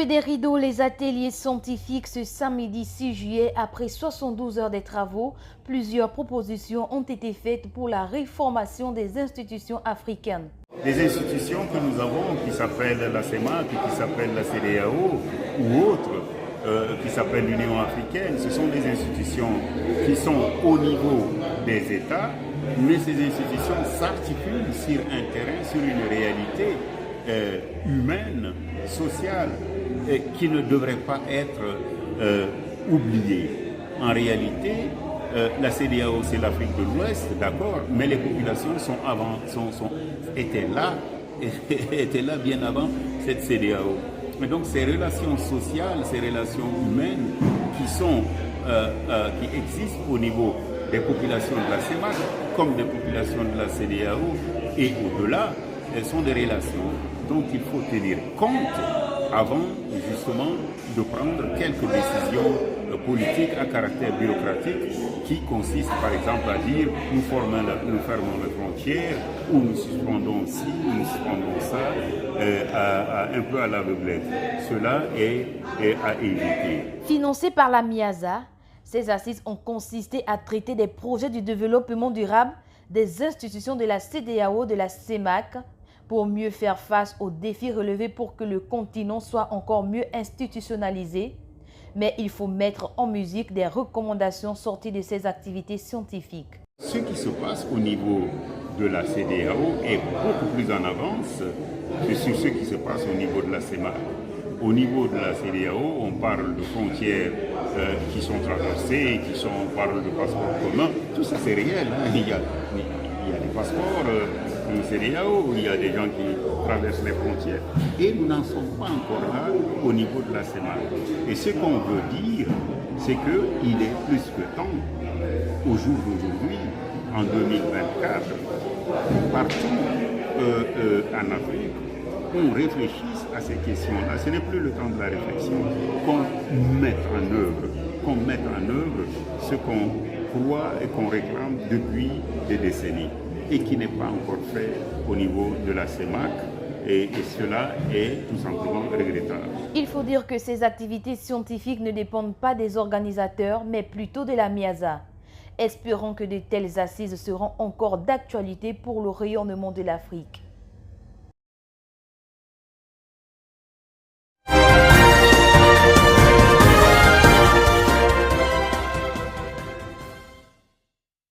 Tomber des rideaux, les ateliers scientifiques ce samedi 6 juillet, après 72 heures de travaux, plusieurs propositions ont été faites pour la réformation des institutions africaines. Les institutions que nous avons, qui s'appellent la CEMAC, qui s'appellent la CEDEAO ou autres, qui s'appellent l'Union africaine, ce sont des institutions qui sont au niveau des États, mais ces institutions s'articulent sur un terrain, sur une réalité humaine, sociale, qui ne devrait pas être oubliée. En réalité, la CEDEAO, c'est l'Afrique de l'Ouest, d'accord, mais les populations étaient là bien avant cette CEDEAO. Mais donc ces relations sociales, ces relations humaines qui existent au niveau des populations de la CEMAC, comme des populations de la CEDEAO et au-delà, elles sont des relations dont il faut tenir compte avant justement de prendre quelques décisions politiques à caractère bureaucratique qui consistent par exemple à dire nous fermons les frontières ou nous suspendons ci, nous suspendons ça, un peu à l'aveuglette. Cela est à éviter. Financées par la MIAZA, ces assises ont consisté à traiter des projets du développement durable des institutions de la CEDEAO, de la CEMAC, pour mieux faire face aux défis relevés pour que le continent soit encore mieux institutionnalisé. Mais il faut mettre en musique des recommandations sorties de ces activités scientifiques. Ce qui se passe au niveau de la CEDEAO est beaucoup plus en avance que sur ce qui se passe au niveau de la CEMAC. Au niveau de la CEDEAO, on parle de frontières qui sont traversées, on parle de passeports communs. Tout ça, c'est réel. Hein. Il y a des passeports CEDEAO, il y a des gens qui traversent les frontières. Et nous n'en sommes pas encore là au niveau de la CEMAC. Et ce qu'on veut dire, c'est qu'il est plus que temps, au jour d'aujourd'hui, en 2024, partout en Afrique, qu'on réfléchisse à ces questions-là. Ce n'est plus le temps de la réflexion, qu'on mette en œuvre ce qu'on croit et qu'on réclame depuis des décennies et qui n'est pas encore fait au niveau de la CEMAC. Et cela est tout simplement regrettable. Il faut dire que ces activités scientifiques ne dépendent pas des organisateurs, mais plutôt de la MIAZA. Espérons que de telles assises seront encore d'actualité pour le rayonnement de l'Afrique.